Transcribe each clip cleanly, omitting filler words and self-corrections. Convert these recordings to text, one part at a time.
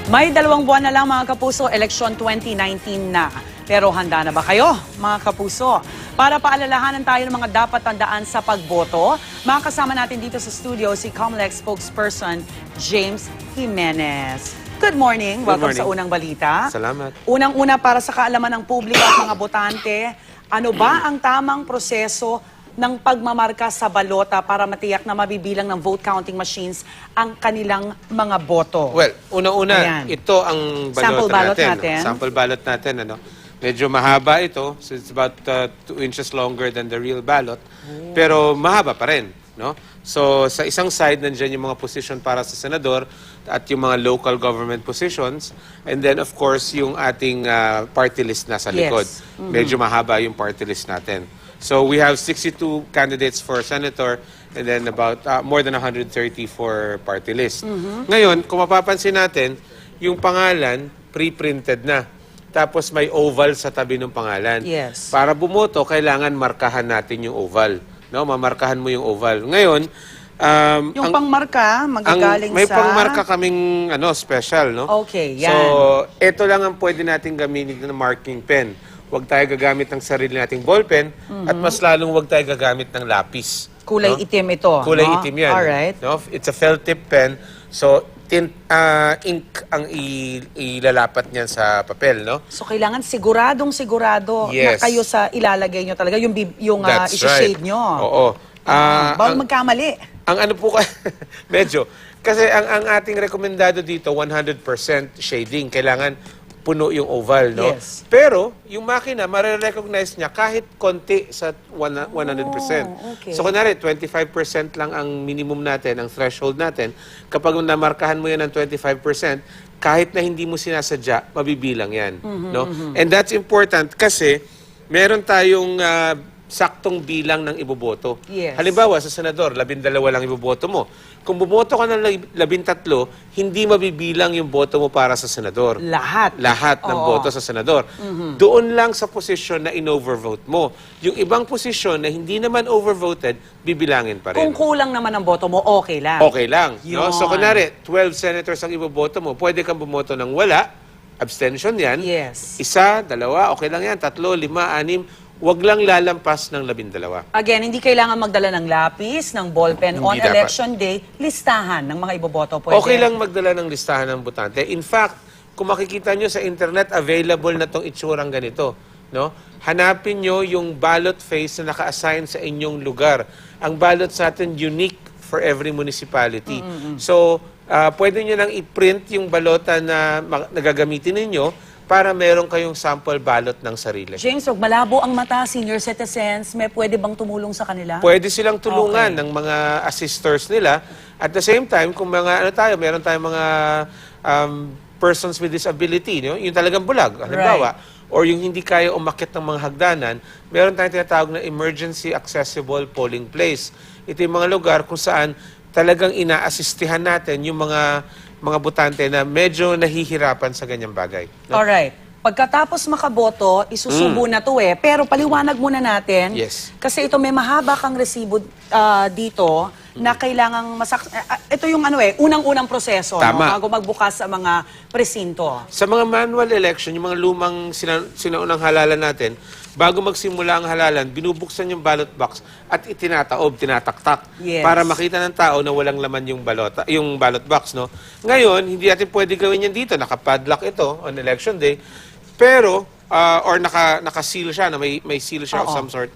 May 2 buwan na lang mga kapuso, eleksyon 2019 na. Pero handa na ba kayo, mga kapuso? Para paalalahanan tayo ng mga dapat tandaan sa pagboto, makakasama natin dito sa studio si COMELEC spokesperson James Jimenez. Good morning. Welcome sa Unang Balita. Salamat. Unang-una para sa kaalaman ng publiko at mga botante, ano ba ang tamang proseso ng pagmamarka sa balota para matiyak na mabibilang ng vote counting machines ang kanilang mga boto? Well, una-una, Ayan. ito ang balota Sample ballot natin. Sample ballot natin, ano? Medyo mahaba ito, so it's about 2 inches longer than the real ballot. Pero mahaba pa rin, no? So, sa isang side, nandiyan yung mga position para sa senador at yung mga local government positions. And then, of course, yung ating party list nasa likod. Yes. Medyo mahaba yung party list natin. So, we have 62 candidates for senator and then about more than 130 for party list. Ngayon, kung mapapansin natin, yung pangalan, pre-printed na. Tapos may oval sa tabi ng pangalan. Yes. Para bumoto, kailangan markahan natin yung oval. No? Mamarkahan mo yung oval. Ngayon, Yung pangmarka, magagaling may sa... pangmarka kaming special, no? Okay, yan. So, ito lang ang pwede natin gamitin ng marking pen. Huwag tayo gagamit ng sarili nating ballpen at mas lalong huwag tayo gagamit ng lapis. Kulay no? itim ito. Kulay no? itim yan. Alright. No? It's a felt tip pen. So, ink ang ilalapat niyan sa papel, no? So, kailangan sigurado Yes. na kayo sa ilalagay nyo talaga, yung That's isi-shade right. nyo. Oo. Bawal magkamali. Ang ano po medyo. Kasi ang ating rekomendado dito, 100% shading. Kailangan puno yung oval, no? Yes. Pero, yung makina, marirecognize niya kahit konti sa 100%. okay. So, kunwari, 25% lang ang minimum natin, ang threshold natin. Kapag namarkahan mo yan ng 25%, kahit na hindi mo sinasadya, mabibilang yan. No? And that's important kasi meron tayong saktong bilang ng iboboto. Yes. Halimbawa, sa senador, 12 lang iboboto mo. Kung bumoto ka ng 13, hindi mabibilang yung boto mo para sa senador. Lahat. Lahat ng Oo. boto sa senador. Doon lang sa posisyon na in-overvote mo. Yung ibang posisyon na hindi naman overvoted, bibilangin pa rin. Kung kulang naman ang boto mo, okay lang. Okay lang. No? So, Yun. kunwari, 12 senators ang iboboto mo, pwede kang bumoto ng wala, abstention yan. Yes. 1, 2, okay lang yan, 3, 5, 6, wag lang lalampas ng 12. Again, hindi kailangan magdala ng lapis, ng ballpen Hindi on dapat. election day, listahan ng mga iboboto. Pwede. Okay lang magdala ng listahan ng botante. In fact, kung makikita nyo sa internet, available na tong itsurang ganito. No? Hanapin nyo yung ballot face na naka-assign sa inyong lugar. Ang ballot sa atin, unique for every municipality. So, pwede nyo nang i-print yung balota na nagagamitin ninyo para meron kayong sample ballot ng sarili. James, wag malabo ang mata, senior citizens, may pwede bang tumulong sa kanila? Pwede silang tulungan Okay. ng mga assistors nila. At the same time, kung mga meron tayong mga persons with disability, yung talagang bulag, halimbawa, or yung hindi kaya umakyat ng mga hagdanan, meron tayong tinatawag na emergency accessible polling place. Ito yung mga lugar kung saan talagang ina-assistihan natin yung mga botante na medyo nahihirapan sa ganyang bagay. No? Alright. Pagkatapos makaboto, isusubo na to eh. Pero paliwanag muna natin. Yes. Kasi ito may mahaba kang resibo dito na kailangang ito yung unang-unang proseso. No? Tama. Bago magbukas sa mga presinto. Sa mga manual election, yung mga lumang sinaunang halalan natin, bago magsimula ang halalan, binubuksan yung ballot box at itinataob, tinataktak Yes. para makita ng tao na walang laman yung ballot box, no? Ngayon, hindi natin pwede gawin yan dito, nakapadlock ito on election day, pero or naka-seal siya, na may seal siya of some sort.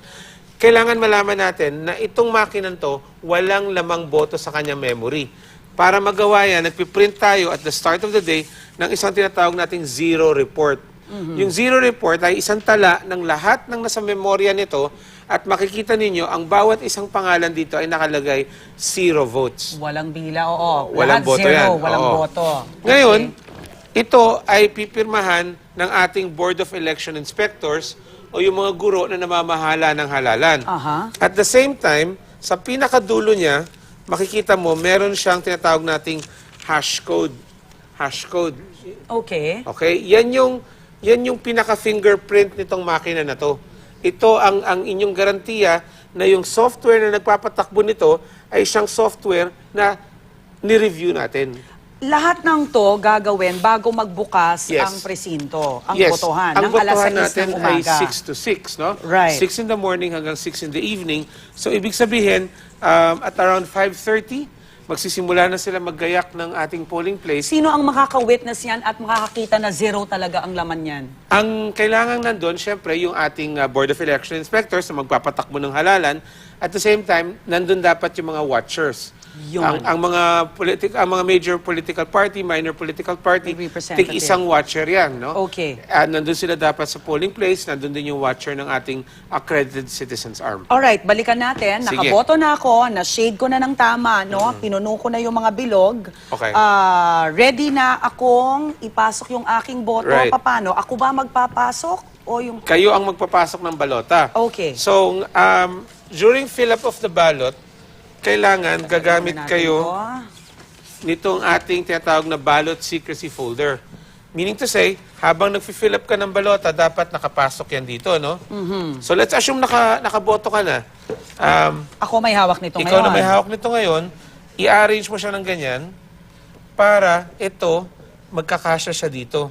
Kailangan malaman natin na itong makinan to, walang lamang boto sa kanyang memory. Para magawa yan, nagpiprint tayo at the start of the day ng isang tinatawag nating zero report. Yung zero report ay isang tala ng lahat ng nasa memorya nito at makikita ninyo ang bawat isang pangalan dito ay nakalagay 0 votes. Walang bila, oo. Walang Lahat boto zero, yan. walang Oo. boto. Ngayon, Okay. ito ay pipirmahan ng ating Board of Election Inspectors o yung mga guro na namamahala ng halalan. Aha. At the same time, sa pinakadulo niya, makikita mo, meron siyang tinatawag nating hash code. Hash code. Okay. Okay? Yan yung pinaka-fingerprint nitong makina na to. Ito ang inyong garantiya na yung software na nagpapatakbo nito ay siyang software na ni-review natin. Lahat ng to gagawin bago magbukas Yes. ang presinto, ang Yes. botohan, Ang ng alas botohan 6 natin ng umaga. ay 6 to 6, no? Right. 6 in the morning hanggang 6 in the evening. So, ibig sabihin, at around 5:30, magsisimula na sila maggayak ng ating polling place. Sino ang makaka-witness yan at makakakita na zero talaga ang laman yan? Ang kailangan nandun, syempre, yung ating Board of Election Inspectors na magpapatakbo ng halalan. At the same time, nandun dapat yung mga watchers. Yun. Ang mga major political party, minor political party, Representative. isang watcher yan, no? Okay. Nandun sila dapat sa polling place, nandun din yung watcher ng ating accredited citizens arm. Alright, balikan natin. Sige. Nakaboto na ako, na-shade ko na ng tama, no? Pinuno ko na yung mga bilog. Okay. Ready na akong ipasok yung aking boto. Right. Paano? Ako ba magpapasok? O yung... Kayo ang magpapasok ng balota. Okay. So, during fill-up of the ballot, kailangan gagamit Natin kayo to. nitong ating tinatawag na ballot secrecy folder. Meaning to say, habang nag-fill up ka ng balota, dapat nakapasok yan dito, no? So let's assume nakaboto ka na. Ako may hawak nito Ikaw ngayon. na may hawak nito ngayon, i-arrange mo siya ng ganyan para ito, magkakasya siya dito.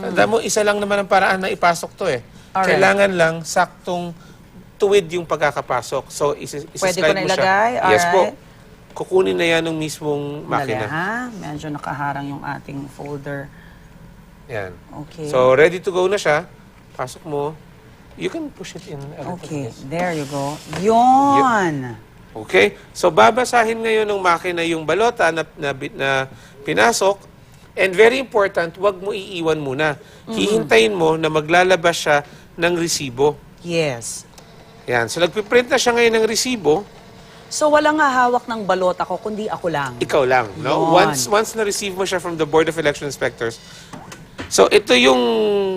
Tanda mo, isa lang naman ang paraan na ipasok to eh. Alright. Kailangan lang saktong tuwid yung pagkakapasok. So, Pwede ko na mo siya. ilagay? Yes po. Alright. Kukunin na yan ng mismong Dali, makina. ha? Medyo nakaharang yung ating folder. Yan. Okay. So, ready to go na siya. Pasok mo. You can push it in a little Okay, bit. there you go. Yun! Okay? So, babasahin ngayon ng makina yung balota na pinasok. And very important, wag mo iiwan muna. Hihintayin mo na maglalabas siya ng resibo. Yes. Yan. So, nagpiprint na siya ngayon ng resibo. So, walang hahawak ng balot ako, kundi ako lang. Ikaw lang, no? Yun. Once na-receive mo siya from the Board of Election Inspectors. So, ito yung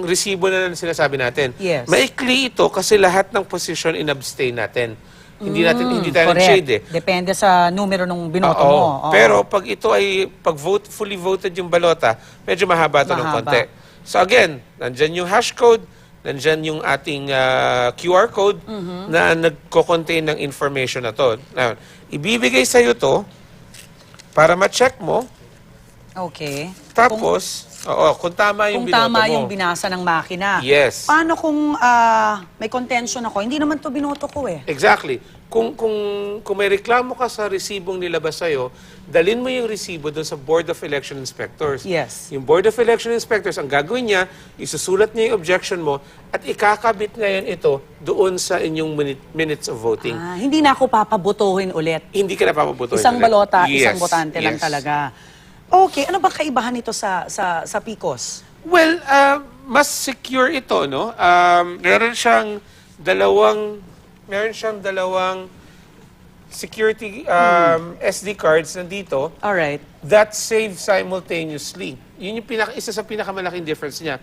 resibo na sinasabi natin. Yes. Maikli ito kasi lahat ng position in-abstain natin. Hindi tayo Correct. nag-shade eh. Depende sa numero ng binoto Oo. mo. Oo. Pero pag ito ay fully voted yung balota, medyo mahaba ito ng Mahaba. konti. So again, nandyan yung hash code, nandyan yung ating QR code na nagko-contain ng information na to. Now, ibibigay sa'yo to para ma-check mo, Okay. tapos, kung tama yung Kung binoto tama mo. yung binasa ng makina. Yes. Paano kung may contention ako? Hindi naman to binoto ko eh. Exactly. Kung may reklamo ka sa resibong nilabas sa'yo, dalin mo yung resibo doon sa Board of Election Inspectors. Yes. Yung Board of Election Inspectors, ang gagawin niya, isusulat niya yung objection mo at ikakabit ngayon ito doon sa inyong minutes of voting. Hindi na ako papabotohin ulit. Hindi ka napapabutuhin. Isang ulit. balota, Yes, isang botante lang yes. talaga. Okay, ano ba kaibahan nito sa PICOS? Well, mas secure ito, no? Meron siyang dalawang security SD cards nandito Alright. that save simultaneously. Yun yung isa sa pinakamalaking difference niya.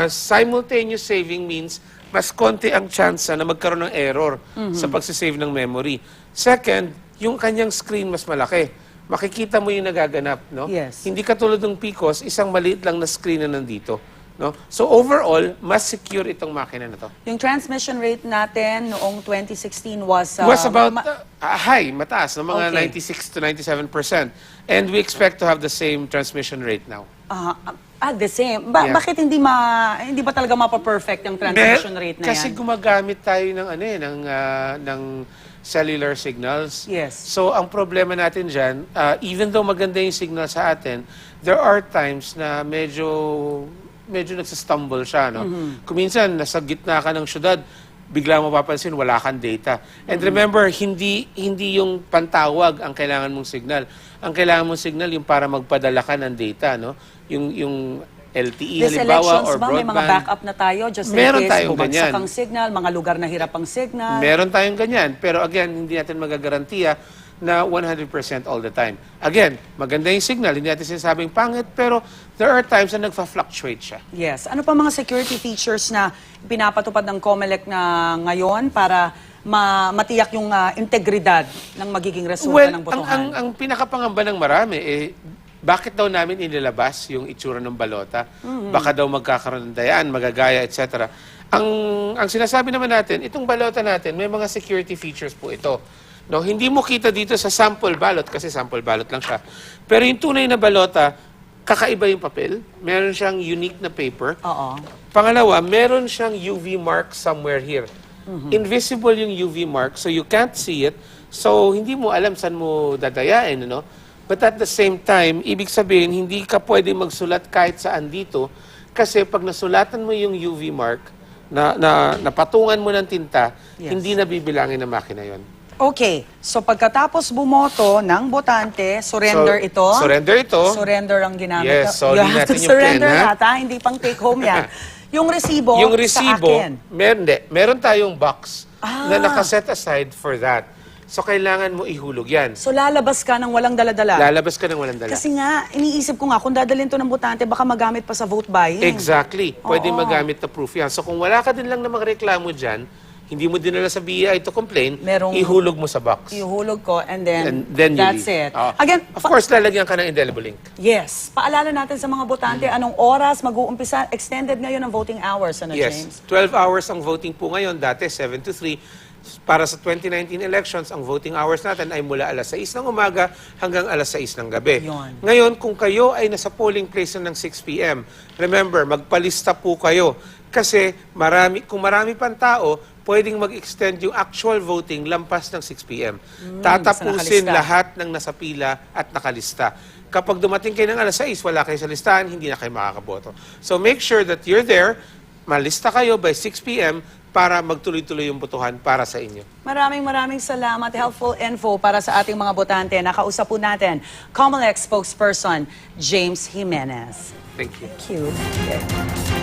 Simultaneous saving means mas konti ang chance na magkaroon ng error sa pagsisave ng memory. Second, yung kanyang screen mas malaki. Makikita mo yung nagaganap, no? Yes. Hindi katulad ng PICOS, isang maliit lang na screen na nandito. No? So overall, mas secure itong makina na to. Yung transmission rate natin noong 2016 was... Was about high, mataas, no? Mga Okay. 96 to 97%. And we expect to have the same transmission rate now. the same. Yeah. Bakit hindi ba talaga mapa-perfect yung transmission rate na Kasi yan? gumagamit tayo ng ng cellular signals. Yes. So ang problema natin diyan, even though maganda yung signal sa atin, there are times na medyo nagsastumble siya, no? Kung minsan nasa gitna ka ng syudad, bigla mo mapapansin wala kang data. And remember, hindi yung pantawag ang kailangan mong signal. Ang kailangan mong signal yung para magpadala ka ng data, no? Yung LTE This halimbawa elections or ba, may mga broadband. backup na tayo just in Meron case tayong bumagsak ganyan. ang signal, mga lugar na hirap ang signal? Meron tayong ganyan. Pero again, hindi natin magagarantiya na 100% all the time. Again, maganda yung signal. Hindi natin sinasabing pangit, pero there are times na nagfa-fluctuate siya. Yes. Ano pa mga security features na pinapatupad ng COMELEC na ngayon para matiyak yung integridad ng magiging resulta ng botohan? Ang pinakapangamba ng marami, bakit daw namin inilabas yung itsura ng balota? Baka daw magkakaroon ng dayaan, magagaya, etc. Ang sinasabi naman natin, itong balota natin, may mga security features po ito. No, hindi mo kita dito sa sample ballot kasi sample ballot lang siya. Pero yung tunay na balota, kakaiba yung papel. Meron siyang unique na paper. Oo. Pangalawa, meron siyang UV mark somewhere here. Invisible yung UV mark, so you can't see it. So, hindi mo alam saan mo dadayain, no? But at the same time, ibig sabihin, hindi ka pwede magsulat kahit saan dito kasi pag nasulatan mo yung UV mark, napatungan mo ng tinta, Yes. hindi na bibilangin ng makina yon. Okay, so pagkatapos bumoto ng botante, surrender ito. Surrender ito. Surrender ang ginamit. Yes, so you di have to natin yung surrender pen, ha? lahat, ha? Hindi pang take home yan. Yung resibo, Yung sa resibo, akin. meron tayong box na Ah. nakaset aside for that. So, kailangan mo ihulog yan. So lalabas ka ng walang dala-dala. Lalabas ka ng walang dala. Kasi nga, iniisip ko nga, kung dadalhin to ng botante, baka magamit pa sa vote buying. Exactly. Pwede Oo. magamit na proof yan. So, kung wala ka din lang na magreklamo dyan, hindi mo dinala sa BI to complain, ihulog mo sa box. Ihulog ko, and then, you that's leave. it. Oo. Again, Of course, lalagyan ka ng indelible ink. yes, paalala natin sa mga botante, anong oras mag-uumpisa, extended ngayon ang voting hours, ano, James? Yes. 12 hours ang voting po ngayon. Dati, 7 to 3. Para sa 2019 elections, ang voting hours natin ay mula alas 6 ng umaga hanggang alas 6 ng gabi. Yun. Ngayon, kung kayo ay nasa polling place na ng 6 p.m., remember, magpalista po kayo. Kasi kung marami pang tao, pwedeng mag-extend yung actual voting lampas ng 6 p.m. Tatapusin nakalista. lahat ng nasa pila at nakalista. Kapag dumating kayo ng alas 6, wala kayo sa listahan, hindi na kayo makakaboto. So make sure that you're there, malista kayo by 6 p.m., para magtuloy-tuloy yung botohan para sa inyo. Maraming salamat. Helpful info para sa ating mga botante. Nakausap po natin, COMELEC spokesperson, James Jimenez. Thank you. Thank you.